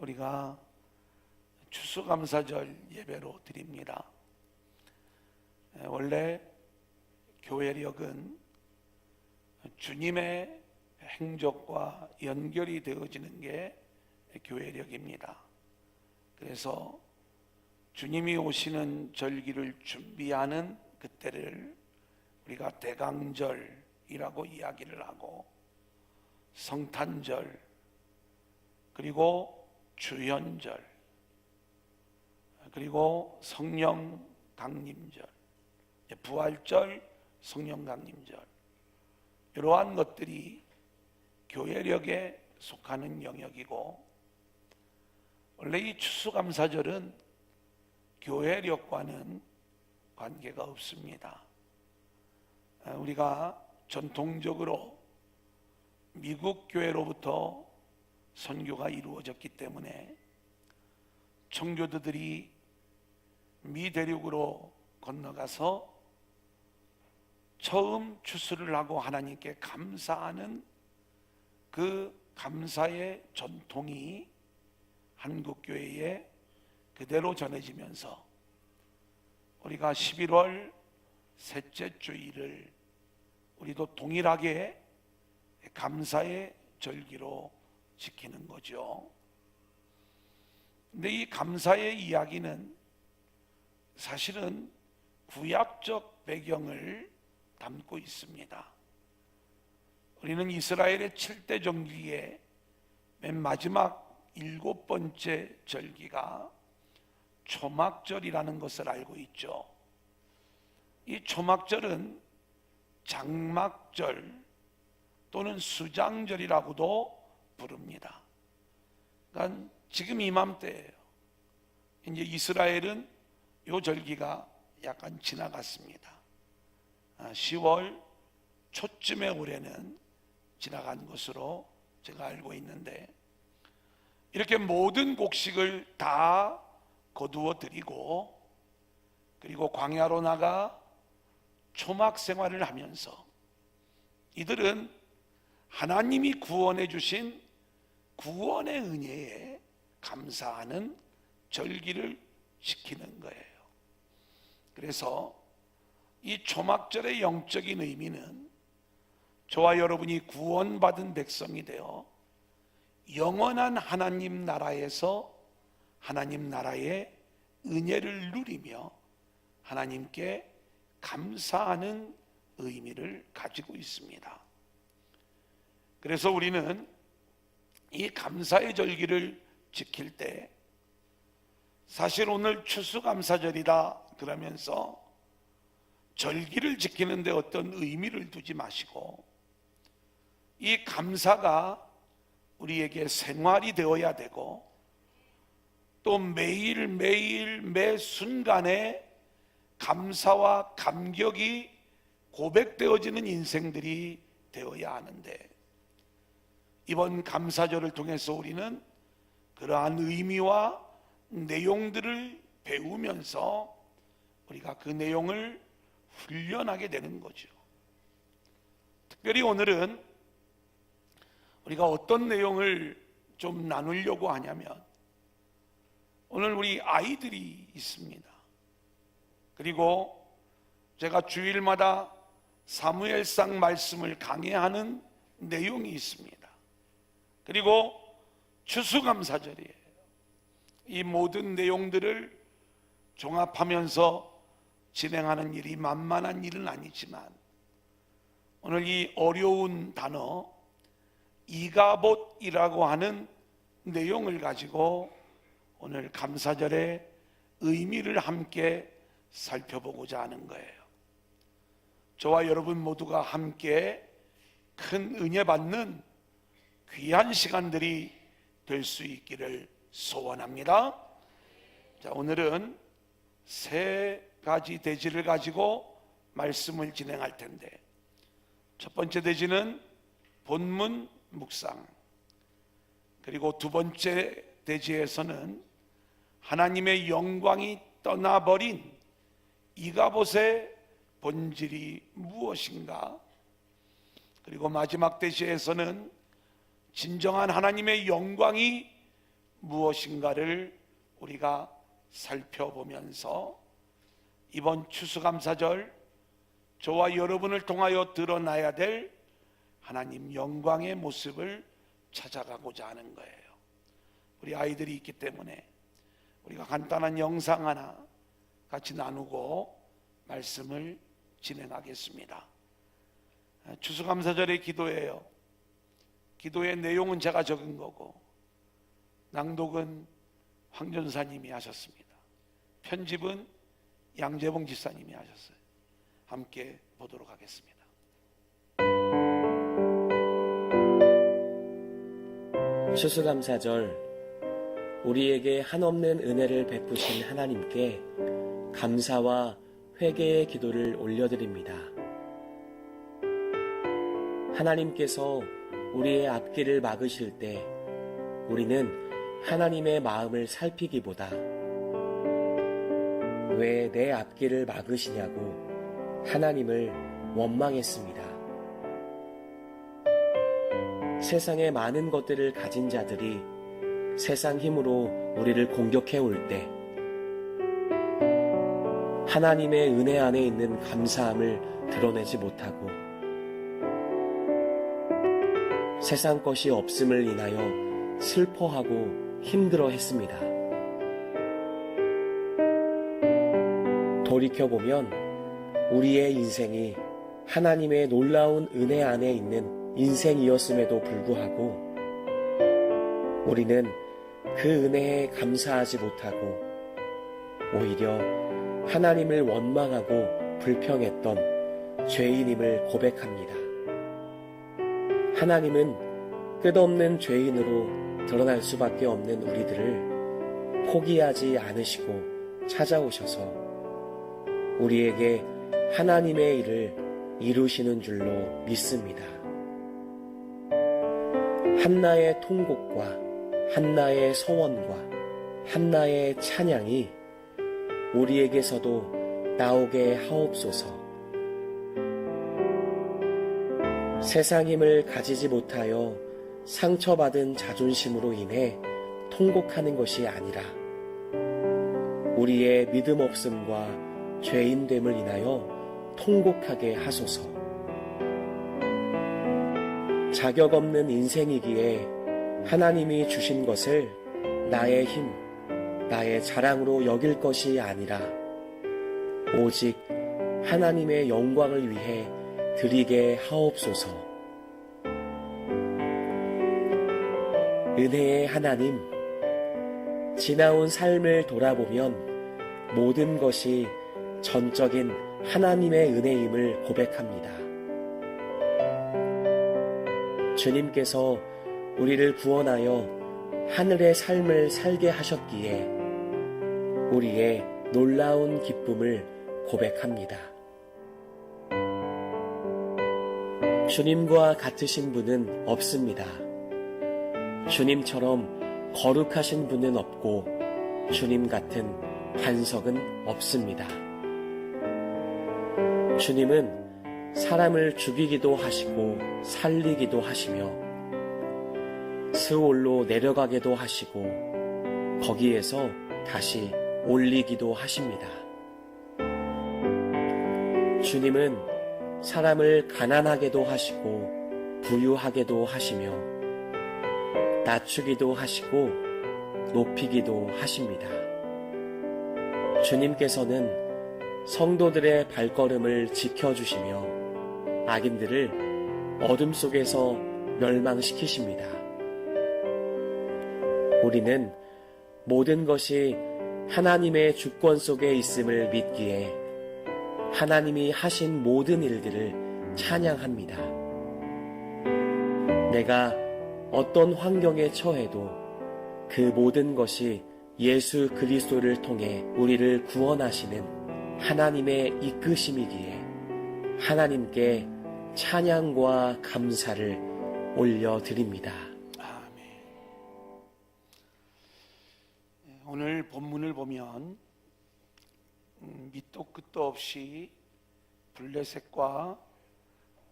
우리가 추수감사절 예배로 드립니다. 원래 교회력은 주님의 행적과 연결이 되어지는 게 교회력입니다. 그래서 주님이 오시는 절기를 준비하는 그때를 우리가 대강절이라고 이야기를 하고, 성탄절, 그리고 주현절, 그리고 성령 강림절, 부활절, 성령 강림절, 이러한 것들이 교회력에 속하는 영역이고, 원래 이 추수감사절은 교회력과는 관계가 없습니다. 우리가 전통적으로 미국 교회로부터 선교가 이루어졌기 때문에 청교도들이 미 대륙으로 건너가서 처음 추수를 하고 하나님께 감사하는 그 감사의 전통이 한국교회에 그대로 전해지면서 우리가 11월 셋째 주일을 우리도 동일하게 감사의 절기로 지키는 거죠. 근데 이 감사의 이야기는 사실은 구약적 배경을 담고 있습니다. 우리는 이스라엘의 7대 정기의 맨 마지막 7번째 절기가 초막절이라는 것을 알고 있죠. 이 초막절은 장막절 또는 수장절이라고도 부릅니다. 그러니까 지금 이맘때예요. 이제 이스라엘은 이 절기가 약간 지나갔습니다. 10월 초쯤에 올해는 지나간 것으로 제가 알고 있는데, 이렇게 모든 곡식을 다 거두어 드리고, 그리고 광야로 나가 초막 생활을 하면서 이들은 하나님이 구원해 주신 구원의 은혜에 감사하는 절기를 지키는 거예요. 그래서 이 초막절의 영적인 의미는 저와 여러분이 구원받은 백성이 되어 영원한 하나님 나라에서 하나님 나라의 은혜를 누리며 하나님께 감사하는 의미를 가지고 있습니다. 그래서 우리는 이 감사의 절기를 지킬 때, 사실 오늘 추수감사절이다 그러면서 절기를 지키는데 어떤 의미를 두지 마시고, 이 감사가 우리에게 생활이 되어야 되고, 또 매일매일 매 순간에 감사와 감격이 고백되어지는 인생들이 되어야 하는데, 이번 감사절을 통해서 우리는 그러한 의미와 내용들을 배우면서 우리가 그 내용을 훈련하게 되는 거죠. 특별히 오늘은 우리가 어떤 내용을 좀 나누려고 하냐면, 오늘 우리 아이들이 있습니다. 그리고 제가 주일마다 사무엘상 말씀을 강해하는 내용이 있습니다. 그리고 추수감사절이에요. 이 모든 내용들을 종합하면서 진행하는 일이 만만한 일은 아니지만, 오늘 이 어려운 단어 이가봇이라고 하는 내용을 가지고 오늘 감사절의 의미를 함께 살펴보고자 하는 거예요. 저와 여러분 모두가 함께 큰 은혜 받는 귀한 시간들이 될 수 있기를 소원합니다. 자, 오늘은 세 가지 대지를 가지고 말씀을 진행할 텐데, 첫 번째 대지는 본문 묵상, 그리고 두 번째 대지에서는 하나님의 영광이 떠나버린 이가봇의 본질이 무엇인가, 그리고 마지막 대지에서는 진정한 하나님의 영광이 무엇인가를 우리가 살펴보면서 이번 추수감사절 저와 여러분을 통하여 드러나야 될 하나님 영광의 모습을 찾아가고자 하는 거예요. 우리 아이들이 있기 때문에 우리가 간단한 영상 하나 같이 나누고 말씀을 진행하겠습니다. 추수감사절의 기도예요. 기도의 내용은 제가 적은 거고 낭독은 황 전사님이 하셨습니다. 편집은 양재봉 집사님이 하셨어요. 함께 보도록 하겠습니다. 추수감사절, 우리에게 한없는 은혜를 베푸신 하나님께 감사와 회개의 기도를 올려드립니다. 하나님께서 우리의 앞길을 막으실 때 우리는 하나님의 마음을 살피기보다 왜 내 앞길을 막으시냐고 하나님을 원망했습니다. 세상의 많은 것들을 가진 자들이 세상 힘으로 우리를 공격해 올 때 하나님의 은혜 안에 있는 감사함을 드러내지 못하고 세상 것이 없음을 인하여 슬퍼하고 힘들어 했습니다. 돌이켜보면 우리의 인생이 하나님의 놀라운 은혜 안에 있는 인생이었음에도 불구하고 우리는 그 은혜에 감사하지 못하고 오히려 하나님을 원망하고 불평했던 죄인임을 고백합니다. 하나님은 끝없는 죄인으로 드러날 수밖에 없는 우리들을 포기하지 않으시고 찾아오셔서 우리에게 하나님의 일을 이루시는 줄로 믿습니다. 한나의 통곡과 한나의 서원과 한나의 찬양이 우리에게서도 나오게 하옵소서. 세상 힘을 가지지 못하여 상처받은 자존심으로 인해 통곡하는 것이 아니라 우리의 믿음 없음과 죄인됨을 인하여 통곡하게 하소서. 자격 없는 인생이기에 하나님이 주신 것을 나의 힘, 나의 자랑으로 여길 것이 아니라 오직 하나님의 영광을 위해 드리게 하옵소서. 은혜의 하나님, 지나온 삶을 돌아보면 모든 것이 전적인 하나님의 은혜임을 고백합니다. 주님께서 우리를 구원하여 하늘의 삶을 살게 하셨기에 우리의 놀라운 기쁨을 고백합니다. 주님과 같으신 분은 없습니다. 주님처럼 거룩하신 분은 없고 주님 같은 반석은 없습니다. 주님은 사람을 죽이기도 하시고 살리기도 하시며 스올로 내려가게도 하시고 거기에서 다시 올리기도 하십니다. 주님은 사람을 가난하게도 하시고 부유하게도 하시며 낮추기도 하시고 높이기도 하십니다. 주님께서는 성도들의 발걸음을 지켜주시며 악인들을 어둠 속에서 멸망시키십니다. 우리는 모든 것이 하나님의 주권 속에 있음을 믿기에 하나님이 하신 모든 일들을 찬양합니다. 내가 어떤 환경에 처해도 그 모든 것이 예수 그리스도를 통해 우리를 구원하시는 하나님의 이끄심이기에 하나님께 찬양과 감사를 올려드립니다. 아멘. 오늘 본문을 보면 밑도 끝도 없이 블레셋과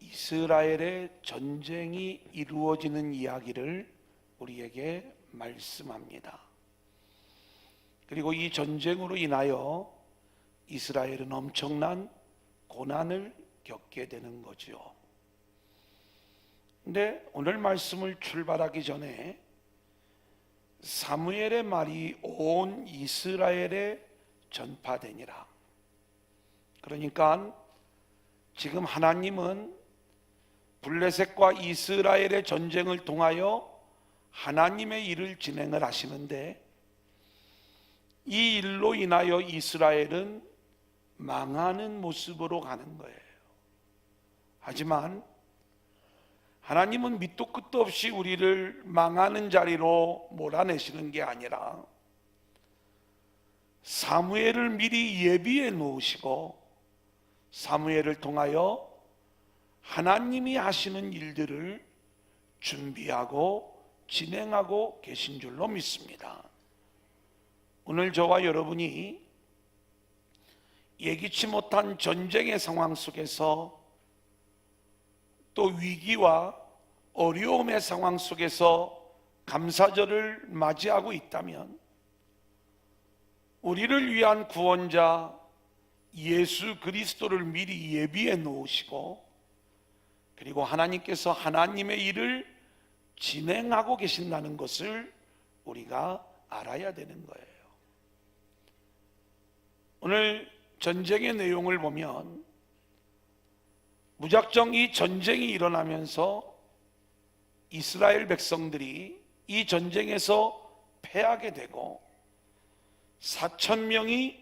이스라엘의 전쟁이 이루어지는 이야기를 우리에게 말씀합니다. 그리고 이 전쟁으로 인하여 이스라엘은 엄청난 고난을 겪게 되는 거죠. 근데 오늘 말씀을 출발하기 전에 사무엘의 말이 온 이스라엘에 전파되니라. 그러니까 지금 하나님은 블레셋과 이스라엘의 전쟁을 통하여 하나님의 일을 진행을 하시는데, 이 일로 인하여 이스라엘은 망하는 모습으로 가는 거예요. 하지만 하나님은 밑도 끝도 없이 우리를 망하는 자리로 몰아내시는 게 아니라 사무엘을 미리 예비해 놓으시고 사무엘을 통하여 하나님이 하시는 일들을 준비하고 진행하고 계신 줄로 믿습니다. 오늘 저와 여러분이 예기치 못한 전쟁의 상황 속에서, 또 위기와 어려움의 상황 속에서 감사절을 맞이하고 있다면, 우리를 위한 구원자 예수 그리스도를 미리 예비해 놓으시고, 그리고 하나님께서 하나님의 일을 진행하고 계신다는 것을 우리가 알아야 되는 거예요. 오늘 전쟁의 내용을 보면 무작정 이 전쟁이 일어나면서 이스라엘 백성들이 이 전쟁에서 패하게 되고 4,000명이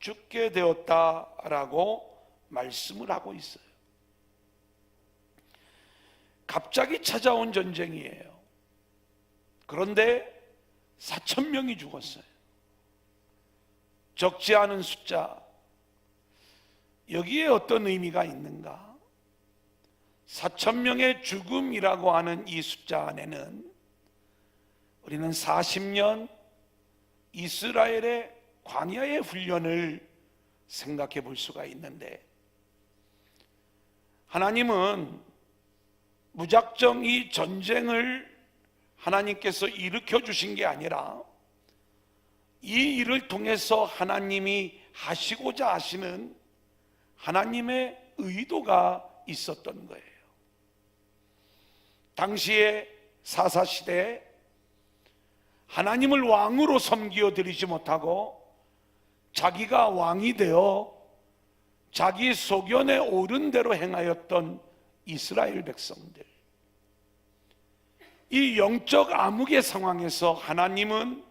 죽게 되었다라고 말씀을 하고 있어요. 갑자기 찾아온 전쟁이에요. 그런데 4,000명이 죽었어요. 적지 않은 숫자. 여기에 어떤 의미가 있는가? 4,000명의 죽음이라고 하는 이 숫자 안에는 우리는 40년 이스라엘의 광야의 훈련을 생각해 볼 수가 있는데, 하나님은 무작정 이 전쟁을 하나님께서 일으켜 주신 게 아니라 이 일을 통해서 하나님이 하시고자 하시는 하나님의 의도가 있었던 거예요. 당시에 사사시대에 하나님을 왕으로 섬기어 드리지 못하고 자기가 왕이 되어 자기 소견에 옳은 대로 행하였던 이스라엘 백성들, 이 영적 암흑의 상황에서 하나님은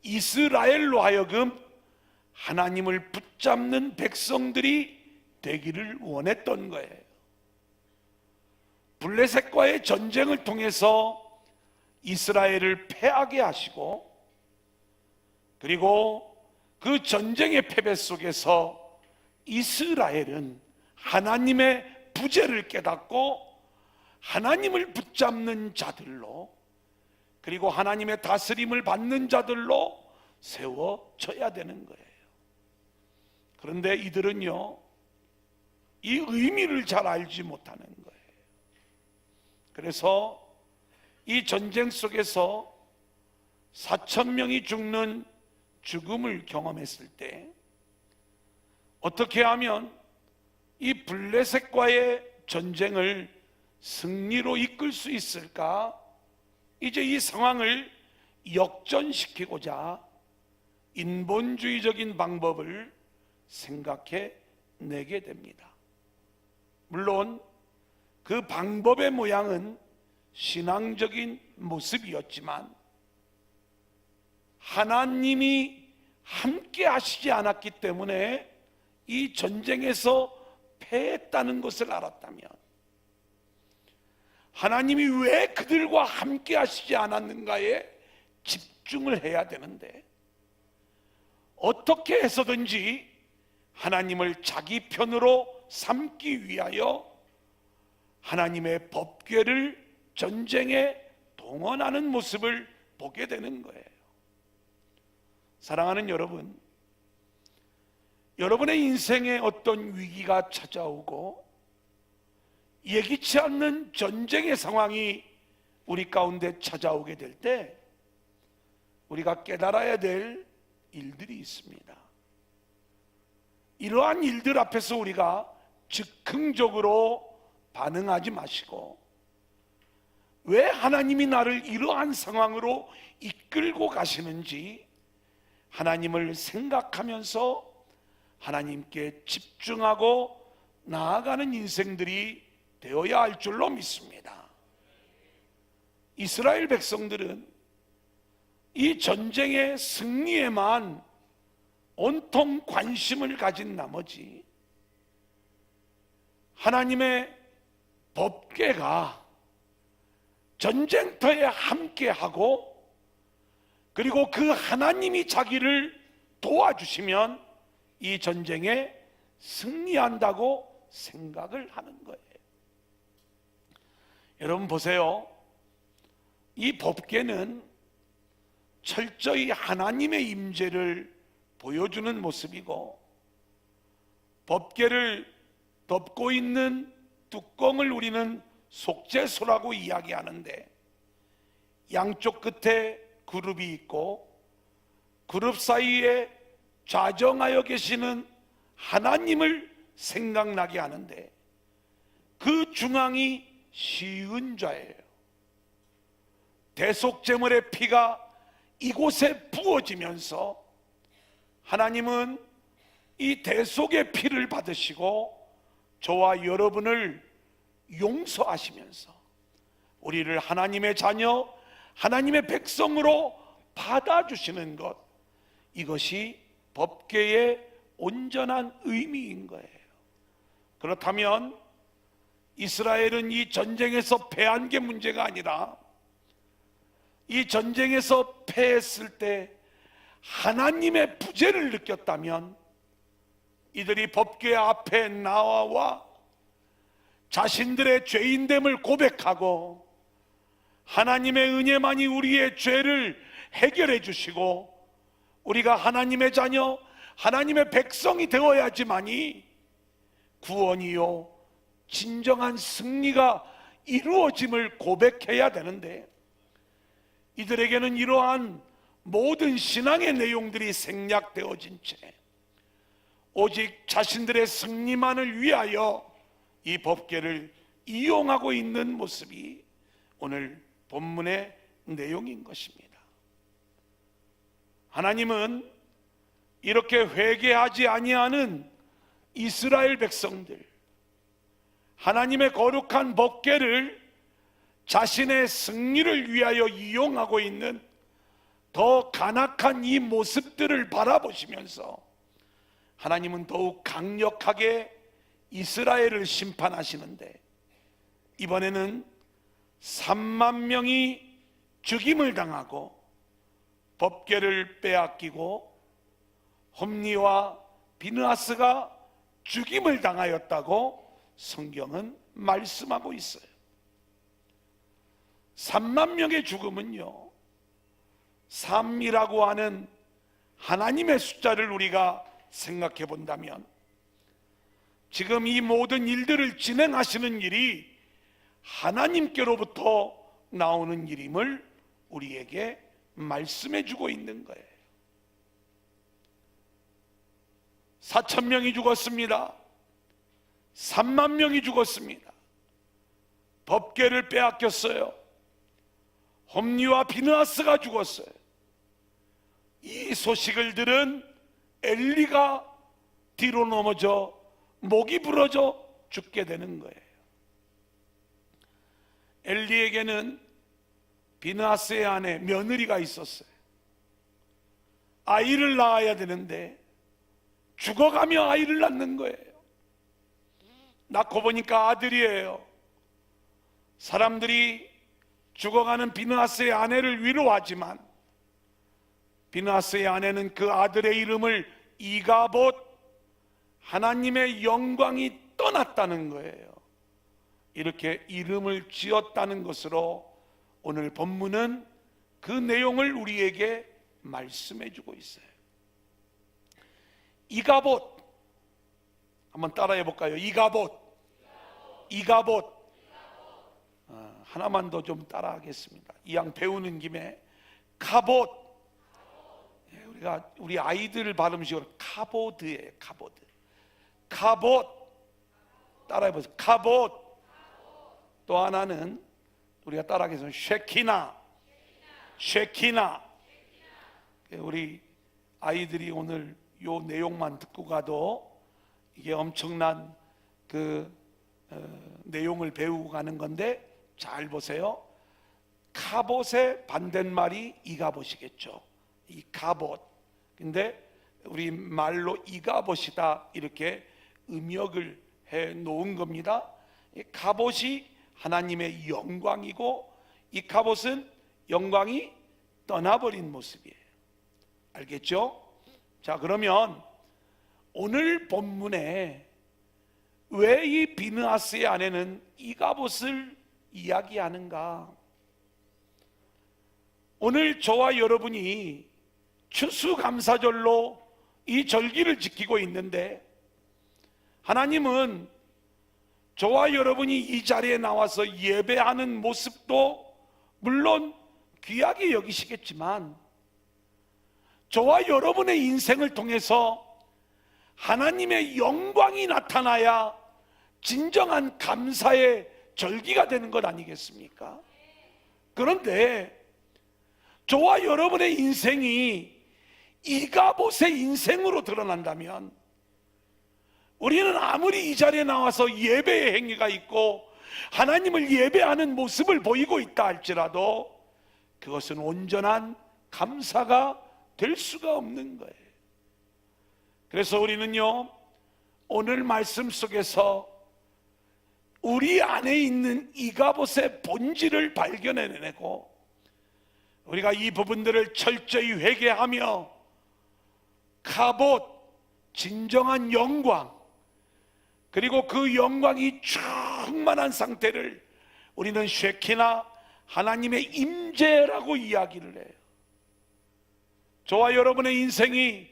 이스라엘로 하여금 하나님을 붙잡는 백성들이 되기를 원했던 거예요. 블레셋과의 전쟁을 통해서 이스라엘을 패하게 하시고, 그리고 그 전쟁의 패배 속에서 이스라엘은 하나님의 부재를 깨닫고 하나님을 붙잡는 자들로, 그리고 하나님의 다스림을 받는 자들로 세워져야 되는 거예요. 그런데 이들은요, 이 의미를 잘 알지 못하는 거예요. 그래서 이 전쟁 속에서 4,000명이 죽는 죽음을 경험했을 때 어떻게 하면 이 블레셋과의 전쟁을 승리로 이끌 수 있을까? 이제 이 상황을 역전시키고자 인본주의적인 방법을 생각해 내게 됩니다. 물론 그 방법의 모양은 신앙적인 모습이었지만 하나님이 함께 하시지 않았기 때문에 이 전쟁에서 패했다는 것을 알았다면, 하나님이 왜 그들과 함께 하시지 않았는가에 집중을 해야 되는데, 어떻게 해서든지 하나님을 자기 편으로 삼기 위하여 하나님의 법궤를 전쟁에 동원하는 모습을 보게 되는 거예요. 사랑하는 여러분, 여러분의 인생에 어떤 위기가 찾아오고 예기치 않는 전쟁의 상황이 우리 가운데 찾아오게 될 때, 우리가 깨달아야 될 일들이 있습니다. 이러한 일들 앞에서 우리가 즉흥적으로 반응하지 마시고, 왜 하나님이 나를 이러한 상황으로 이끌고 가시는지 하나님을 생각하면서 하나님께 집중하고 나아가는 인생들이 되어야 할 줄로 믿습니다. 이스라엘 백성들은 이 전쟁의 승리에만 온통 관심을 가진 나머지 하나님의 법궤가 전쟁터에 함께하고, 그리고 그 하나님이 자기를 도와주시면 이 전쟁에 승리한다고 생각을 하는 거예요. 여러분 보세요. 이 법궤는 철저히 하나님의 임재를 보여주는 모습이고, 법궤를 덮고 있는 뚜껑을 우리는 속죄소라고 이야기하는데, 양쪽 끝에 그룹이 있고 그룹 사이에 좌정하여 계시는 하나님을 생각나게 하는데, 그 중앙이 시은좌예요. 대속제물의 피가 이곳에 부어지면서 하나님은 이 대속의 피를 받으시고 저와 여러분을 용서하시면서 우리를 하나님의 자녀, 하나님의 백성으로 받아주시는 것, 이것이 법궤의 온전한 의미인 거예요. 그렇다면 이스라엘은 이 전쟁에서 패한 게 문제가 아니라, 이 전쟁에서 패했을 때 하나님의 부재를 느꼈다면 이들이 법궤 앞에 나와 자신들의 죄인됨을 고백하고 하나님의 은혜만이 우리의 죄를 해결해 주시고 우리가 하나님의 자녀, 하나님의 백성이 되어야지만이 구원이요 진정한 승리가 이루어짐을 고백해야 되는데, 이들에게는 이러한 모든 신앙의 내용들이 생략되어진 채 오직 자신들의 승리만을 위하여 이 법궤를 이용하고 있는 모습이 오늘 본문의 내용인 것입니다. 하나님은 이렇게 회개하지 아니하는 이스라엘 백성들, 하나님의 거룩한 법궤를 자신의 승리를 위하여 이용하고 있는 더 간악한 이 모습들을 바라보시면서 하나님은 더욱 강력하게 이스라엘을 심판하시는데, 이번에는 3만 명이 죽임을 당하고 법궤를 빼앗기고 홈리와 비느하스가 죽임을 당하였다고 성경은 말씀하고 있어요. 3만 명의 죽음은요, 3이라고 하는 하나님의 숫자를 우리가 생각해 본다면 지금 이 모든 일들을 진행하시는 일이 하나님께로부터 나오는 일임을 우리에게 말씀해 주고 있는 거예요. 4,000명이 죽었습니다. 3만 명이 죽었습니다. 법궤를 빼앗겼어요. 홈리와 비느하스가 죽었어요. 이 소식을 들은 엘리가 뒤로 넘어져 목이 부러져 죽게 되는 거예요. 엘리에게는 비느하스의 아내 며느리가 있었어요. 아이를 낳아야 되는데 죽어가며 아이를 낳는 거예요. 낳고 보니까 아들이에요. 사람들이 죽어가는 비느하스의 아내를 위로하지만 비느하스의 아내는 그 아들의 이름을 이가봇, 하나님의 영광이 떠났다는 거예요. 이렇게 이름을 지었다는 것으로 오늘 본문은 그 내용을 우리에게 말씀해 주고 있어요. 이가봇, 한번 따라해 볼까요? 이가봇. 하나만 더 좀 따라하겠습니다. 이왕 배우는 김에 가봇, 우리가 우리 아이들 발음식으로 카보드예요. 카보드. 카봇. 따라해보세요. 카봇. 또 하나는 우리가 따라하겠습니다. 쉐키나. 쉐키나. 우리 아이들이 오늘 요 내용만 듣고 가도 이게 엄청난 내용을 배우고 가는 건데, 잘 보세요. 카봇의 반대말이 이가봇이겠죠. 이 카봇. 근데 우리 말로 이가봇이다 이렇게 음역을 해 놓은 겁니다. 이 카봇이 하나님의 영광이고, 이 카봇은 영광이 떠나버린 모습이에요. 알겠죠? 자, 그러면 오늘 본문에 왜 이 비느하스의 아내는 이가봇을 이야기하는가? 오늘 저와 여러분이 추수감사절로 이 절기를 지키고 있는데, 하나님은 저와 여러분이 이 자리에 나와서 예배하는 모습도 물론 귀하게 여기시겠지만, 저와 여러분의 인생을 통해서 하나님의 영광이 나타나야 진정한 감사의 절기가 되는 것 아니겠습니까? 그런데 저와 여러분의 인생이 이가봇의 인생으로 드러난다면, 우리는 아무리 이 자리에 나와서 예배의 행위가 있고 하나님을 예배하는 모습을 보이고 있다 할지라도 그것은 온전한 감사가 될 수가 없는 거예요. 그래서 우리는요, 오늘 말씀 속에서 우리 안에 있는 이가봇의 본질을 발견해내고, 우리가 이 부분들을 철저히 회개하며 카봇, 진정한 영광, 그리고 그 영광이 충만한 상태를 우리는 쉐키나, 하나님의 임재라고 이야기를 해요. 저와 여러분의 인생이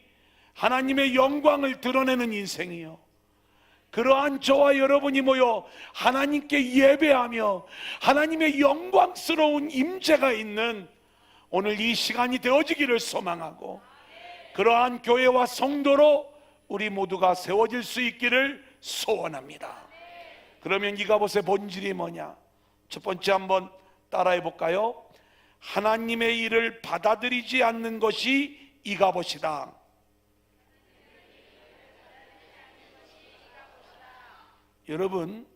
하나님의 영광을 드러내는 인생이요, 그러한 저와 여러분이 모여 하나님께 예배하며 하나님의 영광스러운 임재가 있는 오늘 이 시간이 되어지기를 소망하고, 그러한 교회와 성도로 우리 모두가 세워질 수 있기를 소원합니다. 그러면 이가봇의 본질이 뭐냐? 첫 번째 한번 따라해 볼까요? 하나님의 일을 받아들이지 않는 것이 이가봇이다. 여러분,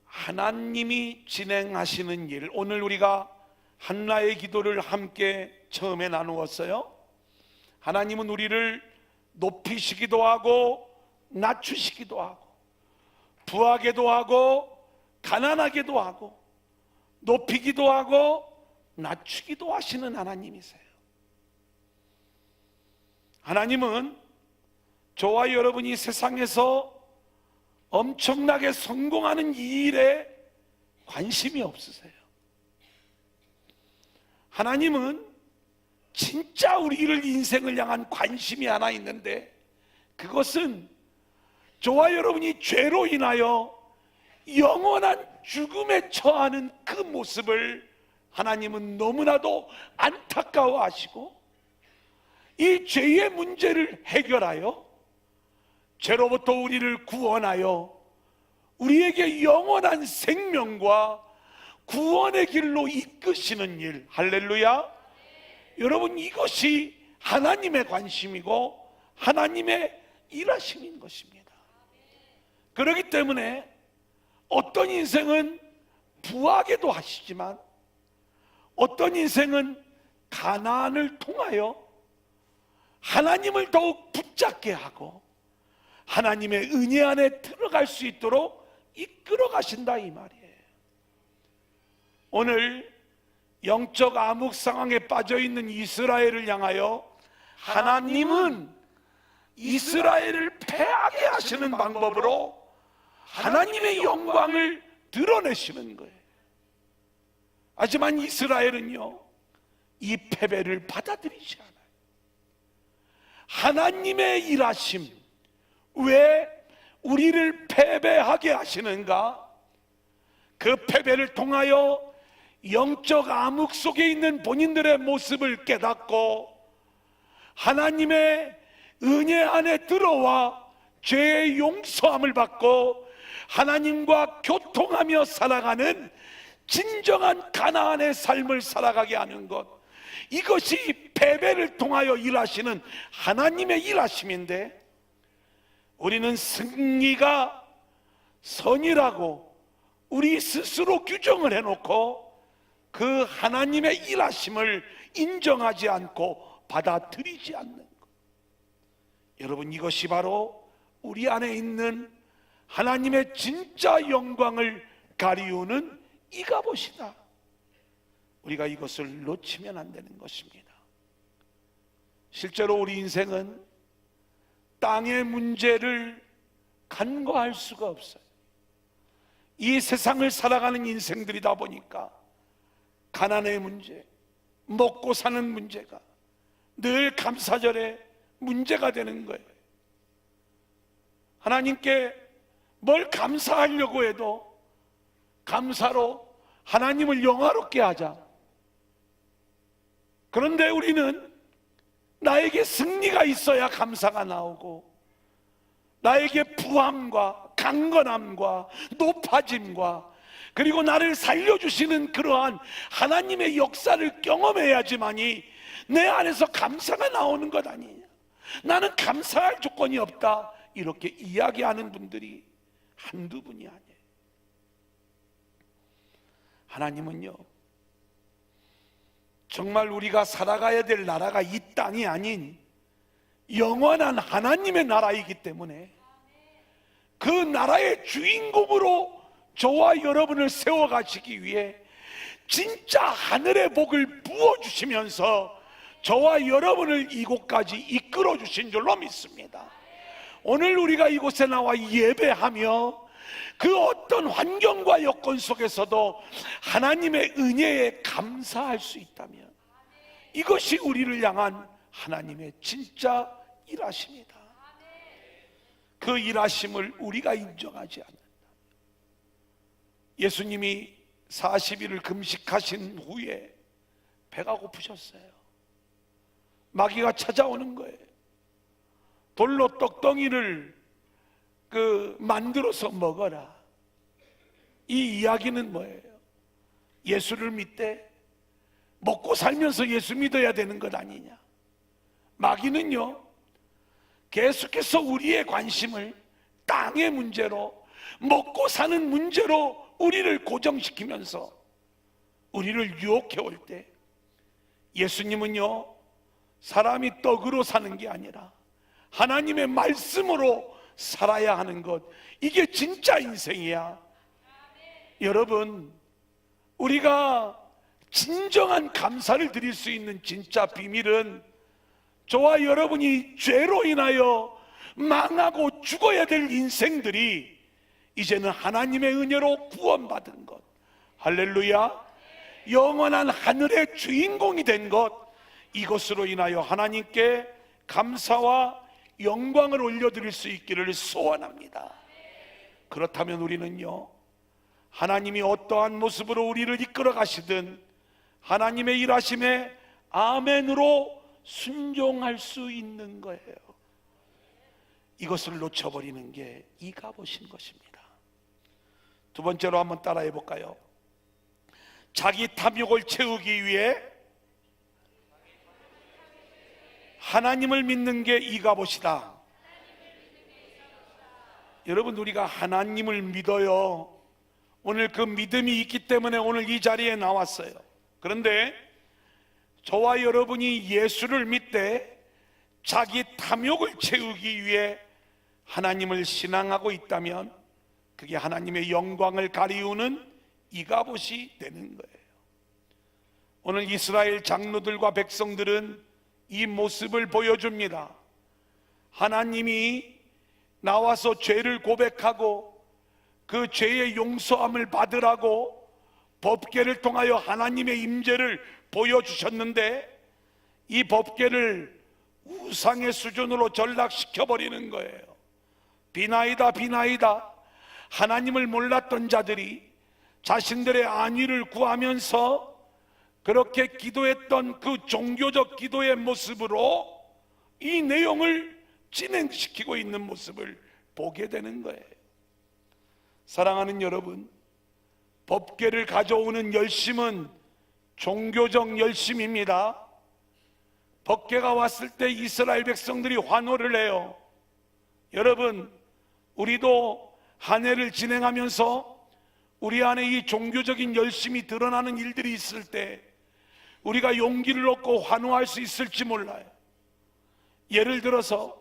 하나님이 진행하시는 일, 오늘 우리가 한나의 기도를 함께 처음에 나누었어요. 하나님은 우리를 높이시기도 하고 낮추시기도 하고, 부하게도 하고 가난하게도 하고, 높이기도 하고 낮추기도 하시는 하나님이세요. 하나님은 저와 여러분이 세상에서 엄청나게 성공하는 이 일에 관심이 없으세요. 하나님은 진짜 우리를 인생을 향한 관심이 하나 있는데, 그것은 저와 여러분이 죄로 인하여 영원한 죽음에 처하는 그 모습을 하나님은 너무나도 안타까워하시고, 이 죄의 문제를 해결하여 죄로부터 우리를 구원하여 우리에게 영원한 생명과 구원의 길로 이끄시는 일, 할렐루야. 여러분, 이것이 하나님의 관심이고 하나님의 일하심인 것입니다. 그렇기 때문에 어떤 인생은 부하게도 하시지만, 어떤 인생은 가난을 통하여 하나님을 더욱 붙잡게 하고 하나님의 은혜 안에 들어갈 수 있도록 이끌어 가신다, 이 말이에요. 오늘 영적 암흑 상황에 빠져 있는 이스라엘을 향하여 하나님은 이스라엘을 패하게 하시는 방법으로 하나님의 영광을 드러내시는 거예요. 하지만 이스라엘은요, 이 패배를 받아들이지 않아요. 하나님의 일하심, 왜 우리를 패배하게 하시는가? 그 패배를 통하여 영적 암흑 속에 있는 본인들의 모습을 깨닫고 하나님의 은혜 안에 들어와 죄의 용서함을 받고 하나님과 교통하며 살아가는 진정한 가나안의 삶을 살아가게 하는 것, 이것이 패배를 통하여 일하시는 하나님의 일하심인데, 우리는 승리가 선이라고 우리 스스로 규정을 해놓고 그 하나님의 일하심을 인정하지 않고 받아들이지 않는 것. 여러분, 이것이 바로 우리 안에 있는 하나님의 진짜 영광을 가리우는 이가봇이다. 우리가 이것을 놓치면 안 되는 것입니다. 실제로 우리 인생은 땅의 문제를 간과할 수가 없어요. 이 세상을 살아가는 인생들이다 보니까 가난의 문제, 먹고 사는 문제가 늘 감사절에 문제가 되는 거예요. 하나님께 뭘 감사하려고 해도 감사로 하나님을 영화롭게 하자. 그런데 우리는 나에게 승리가 있어야 감사가 나오고, 나에게 부함과 강건함과 높아짐과 그리고 나를 살려주시는 그러한 하나님의 역사를 경험해야지만이 내 안에서 감사가 나오는 것 아니냐. 나는 감사할 조건이 없다, 이렇게 이야기하는 분들이 한두 분이 아니에요. 하나님은요, 정말 우리가 살아가야 될 나라가 이 땅이 아닌 영원한 하나님의 나라이기 때문에 그 나라의 주인공으로 저와 여러분을 세워가시기 위해 진짜 하늘의 복을 부어주시면서 저와 여러분을 이곳까지 이끌어 주신 줄로 믿습니다. 오늘 우리가 이곳에 나와 예배하며 그 어떤 환경과 여건 속에서도 하나님의 은혜에 감사할 수 있다면 이것이 우리를 향한 하나님의 진짜 일하심이다. 그 일하심을 우리가 인정하지 않는다. 예수님이 40일을 금식하신 후에 배가 고프셨어요. 마귀가 찾아오는 거예요. 돌로 떡덩이를 만들어서 먹어라. 이 이야기는 뭐예요? 예수를 믿되 먹고 살면서 예수 믿어야 되는 것 아니냐. 마귀는요, 계속해서 우리의 관심을 땅의 문제로, 먹고 사는 문제로 우리를 고정시키면서 우리를 유혹해 올 때, 예수님은요, 사람이 떡으로 사는 게 아니라 하나님의 말씀으로 살아야 하는 것, 이게 진짜 인생이야. 여러분, 우리가 진정한 감사를 드릴 수 있는 진짜 비밀은 저와 여러분이 죄로 인하여 망하고 죽어야 될 인생들이 이제는 하나님의 은혜로 구원받은 것, 할렐루야, 영원한 하늘의 주인공이 된 것, 이것으로 인하여 하나님께 감사와 영광을 올려드릴 수 있기를 소원합니다. 그렇다면 우리는요, 하나님이 어떠한 모습으로 우리를 이끌어 가시든 하나님의 일하심에 아멘으로 순종할 수 있는 거예요. 이것을 놓쳐버리는 게 이가봇인 것입니다. 두 번째로 한번 따라해 볼까요? 자기 탐욕을 채우기 위해 하나님을 믿는 게 이가봇이다. 여러분, 우리가 하나님을 믿어요. 오늘 그 믿음이 있기 때문에 오늘 이 자리에 나왔어요. 그런데 저와 여러분이 예수를 믿되 자기 탐욕을 채우기 위해 하나님을 신앙하고 있다면 그게 하나님의 영광을 가리우는 이가봇이 되는 거예요. 오늘 이스라엘 장로들과 백성들은 이 모습을 보여줍니다. 하나님이 나와서 죄를 고백하고 그 죄의 용서함을 받으라고 법궤를 통하여 하나님의 임재를 보여주셨는데 이 법궤를 우상의 수준으로 전락시켜 버리는 거예요. 비나이다, 비나이다. 하나님을 몰랐던 자들이 자신들의 안위를 구하면서 그렇게 기도했던 그 종교적 기도의 모습으로 이 내용을 진행시키고 있는 모습을 보게 되는 거예요. 사랑하는 여러분, 법궤를 가져오는 열심은 종교적 열심입니다. 법궤가 왔을 때 이스라엘 백성들이 환호를 해요. 여러분, 우리도 한 해를 진행하면서 우리 안에 이 종교적인 열심이 드러나는 일들이 있을 때 우리가 용기를 얻고 환호할 수 있을지 몰라요. 예를 들어서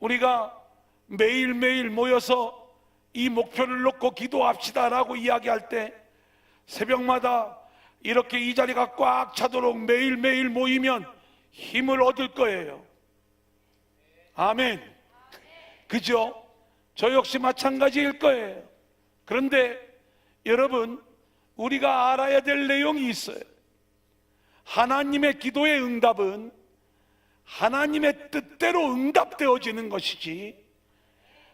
우리가 매일매일 모여서 이 목표를 놓고 기도합시다라고 이야기할 때 새벽마다 이렇게 이 자리가 꽉 차도록 매일매일 모이면 힘을 얻을 거예요. 아멘. 그죠? 저 역시 마찬가지일 거예요. 그런데 여러분, 우리가 알아야 될 내용이 있어요. 하나님의 기도의 응답은 하나님의 뜻대로 응답되어지는 것이지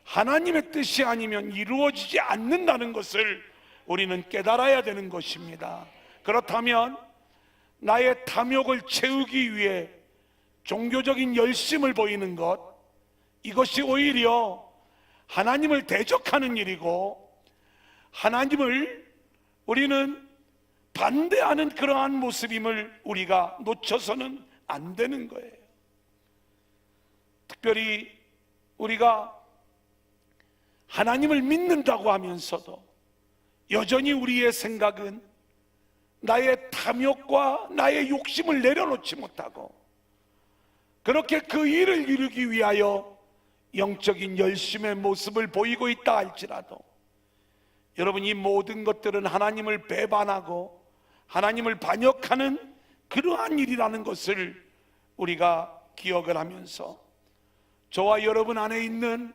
하나님의 뜻이 아니면 이루어지지 않는다는 것을 우리는 깨달아야 되는 것입니다. 그렇다면 나의 탐욕을 채우기 위해 종교적인 열심을 보이는 것, 이것이 오히려 하나님을 대적하는 일이고 하나님을 우리는 반대하는 그러한 모습임을 우리가 놓쳐서는 안 되는 거예요. 특별히 우리가 하나님을 믿는다고 하면서도 여전히 우리의 생각은 나의 탐욕과 나의 욕심을 내려놓지 못하고 그렇게 그 일을 이루기 위하여 영적인 열심의 모습을 보이고 있다 할지라도 여러분, 이 모든 것들은 하나님을 배반하고 하나님을 반역하는 그러한 일이라는 것을 우리가 기억을 하면서 저와 여러분 안에 있는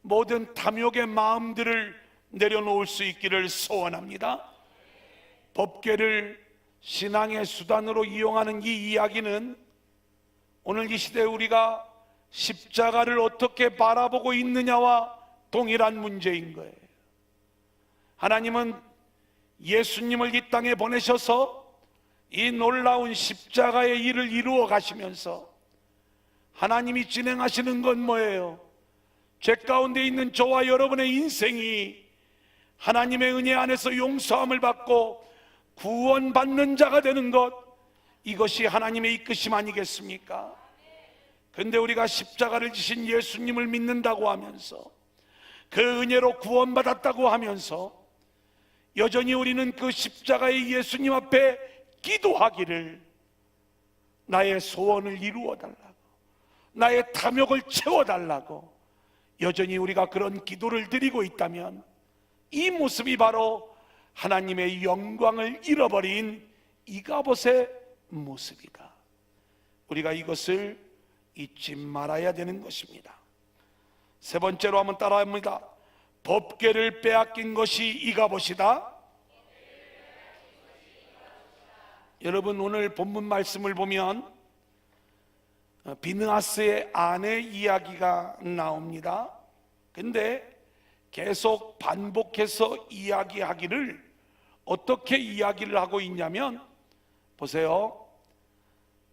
모든 탐욕의 마음들을 내려놓을 수 있기를 소원합니다. 법궤를 신앙의 수단으로 이용하는 이 이야기는 오늘 이 시대에 우리가 십자가를 어떻게 바라보고 있느냐와 동일한 문제인 거예요. 하나님은 예수님을 이 땅에 보내셔서 이 놀라운 십자가의 일을 이루어 가시면서 하나님이 진행하시는 건 뭐예요? 죄 가운데 있는 저와 여러분의 인생이 하나님의 은혜 안에서 용서함을 받고 구원받는 자가 되는 것, 이것이 하나님의 이끄심 아니겠습니까? 그런데 우리가 십자가를 지신 예수님을 믿는다고 하면서 그 은혜로 구원받았다고 하면서 여전히 우리는 그 십자가의 예수님 앞에 기도하기를 나의 소원을 이루어 달라고, 나의 탐욕을 채워달라고 여전히 우리가 그런 기도를 드리고 있다면 이 모습이 바로 하나님의 영광을 잃어버린 이가봇의 모습이다. 우리가 이것을 잊지 말아야 되는 것입니다. 세 번째로 한번 따라합니다. 법궤를 빼앗긴 것이 이가봇이다. 여러분, 오늘 본문 말씀을 보면 비느하스의 아내 이야기가 나옵니다. 근데 계속 반복해서 이야기하기를 어떻게 이야기를 하고 있냐면, 보세요.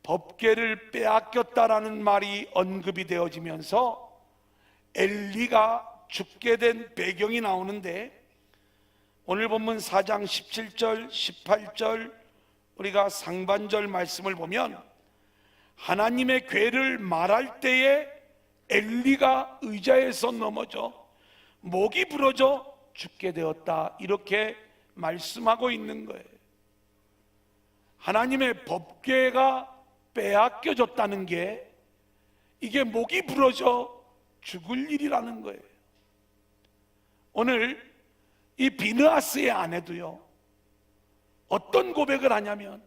법궤를 빼앗겼다라는 말이 언급이 되어지면서 엘리가 죽게 된 배경이 나오는데, 오늘 본문 4장 17절 18절 우리가 상반절 말씀을 보면 하나님의 궤를 말할 때에 엘리가 의자에서 넘어져 목이 부러져 죽게 되었다, 이렇게 말씀하고 있는 거예요. 하나님의 법궤가 빼앗겨졌다는 게 이게 목이 부러져 죽을 일이라는 거예요. 오늘 이 비느하스의 아내도요, 어떤 고백을 하냐면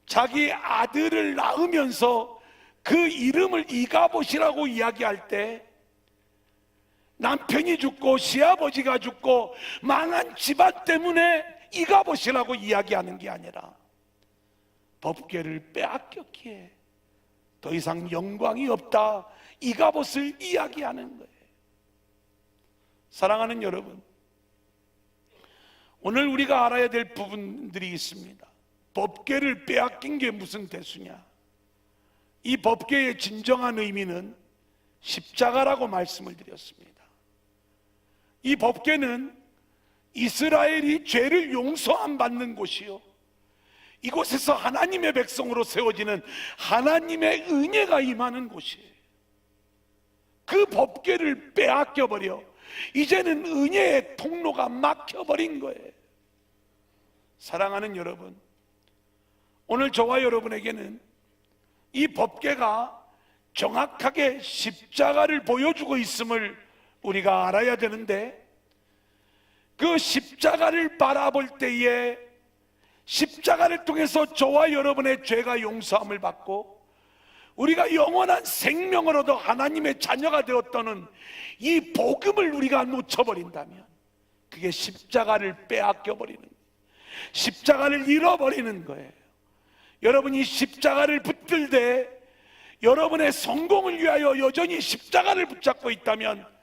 자기 아들을 낳으면서 그 이름을 이가봇이라고 이야기할 때 남편이 죽고 시아버지가 죽고 망한 집안 때문에 이가봇이라고 이야기하는 게 아니라 법궤를 빼앗겼기에 더 이상 영광이 없다, 이가봇을 이야기하는 거예요. 사랑하는 여러분, 오늘 우리가 알아야 될 부분들이 있습니다. 법궤를 빼앗긴 게 무슨 대수냐? 이 법궤의 진정한 의미는 십자가라고 말씀을 드렸습니다. 이 법궤는 이스라엘이 죄를 용서함 받는 곳이요, 이곳에서 하나님의 백성으로 세워지는 하나님의 은혜가 임하는 곳이에요. 그 법궤를 빼앗겨버려 이제는 은혜의 통로가 막혀버린 거예요. 사랑하는 여러분, 오늘 저와 여러분에게는 이 법궤가 정확하게 십자가를 보여주고 있음을 우리가 알아야 되는데, 그 십자가를 바라볼 때에 십자가를 통해서 저와 여러분의 죄가 용서함을 받고 우리가 영원한 생명을 얻어 하나님의 자녀가 되었다는 이 복음을 우리가 놓쳐버린다면 그게 십자가를 빼앗겨버리는 거예요. 십자가를 잃어버리는 거예요. 여러분이 십자가를 붙들되 여러분의 성공을 위하여 여전히 십자가를 붙잡고 있다면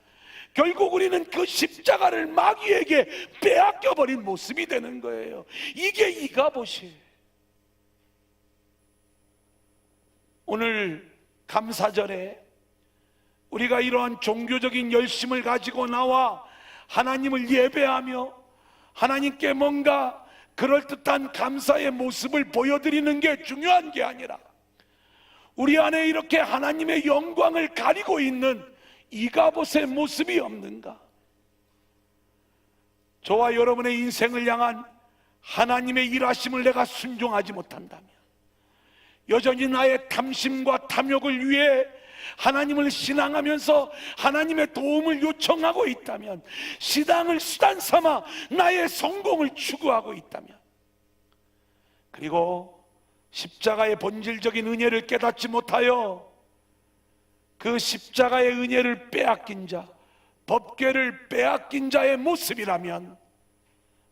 결국 우리는 그 십자가를 마귀에게 빼앗겨버린 모습이 되는 거예요. 이게 이가봇이에요. 오늘 감사절에 우리가 이러한 종교적인 열심을 가지고 나와 하나님을 예배하며 하나님께 뭔가 그럴듯한 감사의 모습을 보여드리는 게 중요한 게 아니라, 우리 안에 이렇게 하나님의 영광을 가리고 있는 이가봇의 모습이 없는가? 저와 여러분의 인생을 향한 하나님의 일하심을 내가 순종하지 못한다면, 여전히 나의 탐심과 탐욕을 위해 하나님을 신앙하면서 하나님의 도움을 요청하고 있다면, 신앙을 수단 삼아 나의 성공을 추구하고 있다면, 그리고 십자가의 본질적인 은혜를 깨닫지 못하여 그 십자가의 은혜를 빼앗긴 자, 법궤를 빼앗긴 자의 모습이라면,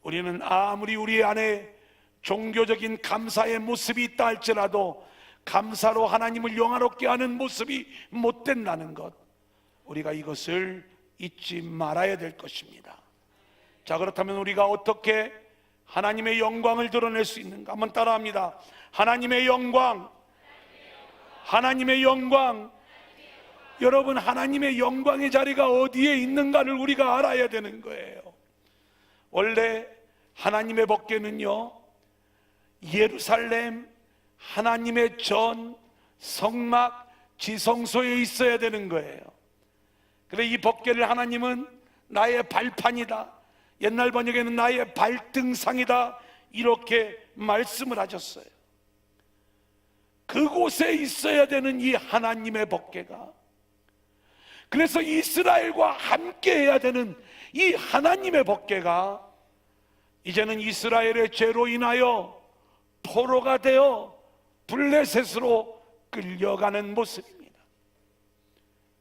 우리는 아무리 우리 안에 종교적인 감사의 모습이 있다 할지라도 감사로 하나님을 영화롭게 하는 모습이 못 된다는 것, 우리가 이것을 잊지 말아야 될 것입니다. 자, 그렇다면 우리가 어떻게 하나님의 영광을 드러낼 수 있는가? 한번 따라합니다. 하나님의 영광, 하나님의 영광. 여러분, 하나님의 영광의 자리가 어디에 있는가를 우리가 알아야 되는 거예요. 원래 하나님의 법궤는요, 예루살렘 하나님의 전 성막 지성소에 있어야 되는 거예요. 그래, 이 법궤를 하나님은 나의 발판이다, 옛날 번역에는 나의 발등상이다, 이렇게 말씀을 하셨어요. 그곳에 있어야 되는 이 하나님의 법궤가, 그래서 이스라엘과 함께 해야 되는 이 하나님의 법궤가 이제는 이스라엘의 죄로 인하여 포로가 되어 블레셋으로 끌려가는 모습입니다.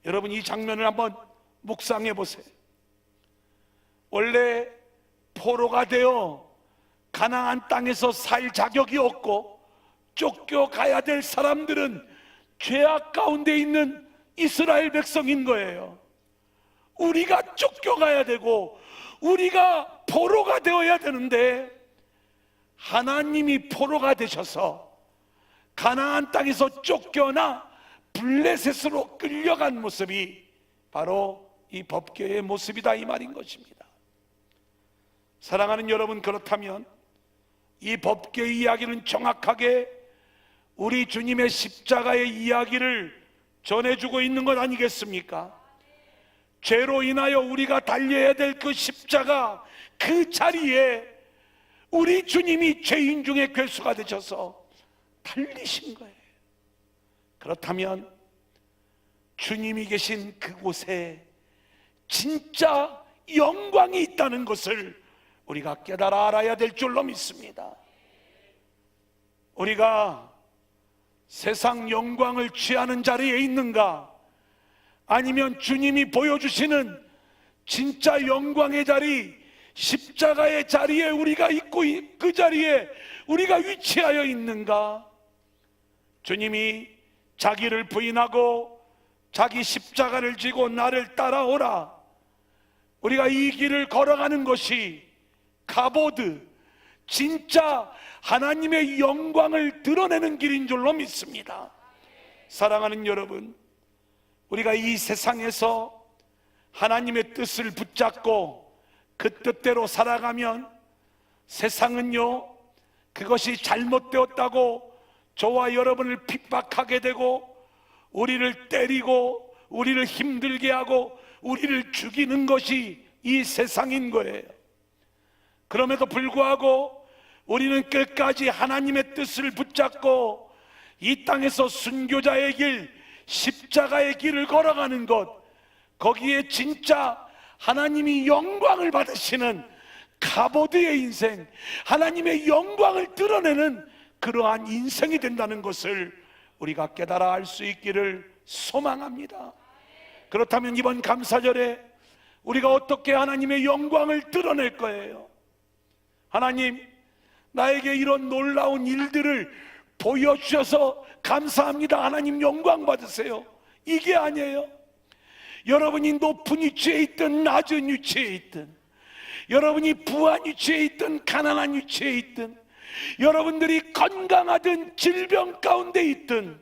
여러분, 이 장면을 한번 묵상해 보세요. 원래 포로가 되어 가나안 땅에서 살 자격이 없고 쫓겨가야 될 사람들은 죄악 가운데 있는 이스라엘 백성인 거예요. 우리가 쫓겨가야 되고 우리가 포로가 되어야 되는데, 하나님이 포로가 되셔서 가나안 땅에서 쫓겨나 블레셋으로 끌려간 모습이 바로 이 법궤의 모습이다, 이 말인 것입니다. 사랑하는 여러분, 그렇다면 이 법궤 이야기는 정확하게 우리 주님의 십자가의 이야기를 전해주고 있는 것 아니겠습니까? 죄로 인하여 우리가 달려야 될 그 십자가, 그 자리에 우리 주님이 죄인 중에 괴수가 되셔서 달리신 거예요. 그렇다면 주님이 계신 그곳에 진짜 영광이 있다는 것을 우리가 깨달아 알아야 될 줄로 믿습니다. 우리가 세상 영광을 취하는 자리에 있는가? 아니면 주님이 보여주시는 진짜 영광의 자리, 십자가의 자리에 우리가 있고 그 자리에 우리가 위치하여 있는가? 주님이 자기를 부인하고 자기 십자가를 지고 나를 따라오라, 우리가 이 길을 걸어가는 것이 가보드, 진짜 하나님의 영광을 드러내는 길인 줄로 믿습니다. 사랑하는 여러분, 우리가 이 세상에서 하나님의 뜻을 붙잡고 그 뜻대로 살아가면 세상은요, 그것이 잘못되었다고 저와 여러분을 핍박하게 되고 우리를 때리고 우리를 힘들게 하고 우리를 죽이는 것이 이 세상인 거예요. 그럼에도 불구하고 우리는 끝까지 하나님의 뜻을 붙잡고 이 땅에서 순교자의 길, 십자가의 길을 걸어가는 것, 거기에 진짜 하나님이 영광을 받으시는 가보드의 인생, 하나님의 영광을 드러내는 그러한 인생이 된다는 것을 우리가 깨달아 알 수 있기를 소망합니다. 그렇다면 이번 감사절에 우리가 어떻게 하나님의 영광을 드러낼 거예요? 하나님, 나에게 이런 놀라운 일들을 보여주셔서 감사합니다. 하나님 영광 받으세요. 이게 아니에요. 여러분이 높은 위치에 있든 낮은 위치에 있든, 여러분이 부한 위치에 있든 가난한 위치에 있든, 여러분들이 건강하든 질병 가운데 있든,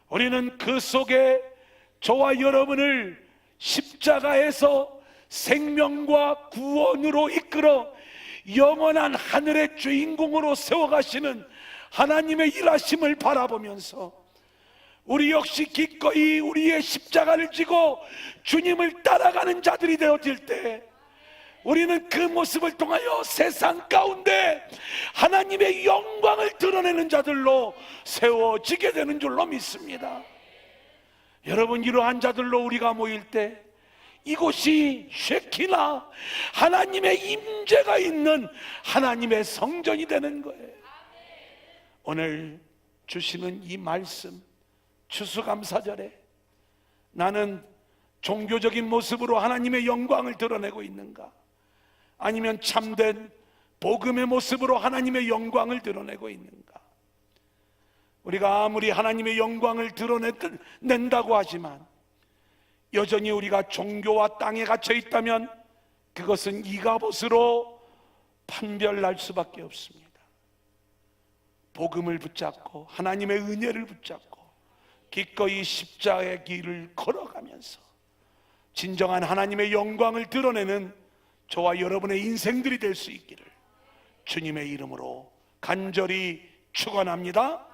우리는 그 속에 저와 여러분을 십자가에서 생명과 구원으로 이끌어 영원한 하늘의 주인공으로 세워가시는 하나님의 일하심을 바라보면서 우리 역시 기꺼이 우리의 십자가를 지고 주님을 따라가는 자들이 되어질 때 우리는 그 모습을 통하여 세상 가운데 하나님의 영광을 드러내는 자들로 세워지게 되는 줄로 믿습니다. 여러분, 이러한 자들로 우리가 모일 때 이곳이 쉐키나 하나님의 임재가 있는 하나님의 성전이 되는 거예요. 오늘 주시는 이 말씀, 추수감사절에 나는 종교적인 모습으로 하나님의 영광을 드러내고 있는가? 아니면 참된 복음의 모습으로 하나님의 영광을 드러내고 있는가? 우리가 아무리 하나님의 영광을 드러낸다고 하지만 여전히 우리가 종교와 땅에 갇혀 있다면 그것은 이가봇으로 판별날 수밖에 없습니다. 복음을 붙잡고 하나님의 은혜를 붙잡고 기꺼이 십자가의 길을 걸어가면서 진정한 하나님의 영광을 드러내는 저와 여러분의 인생들이 될 수 있기를 주님의 이름으로 간절히 축원합니다.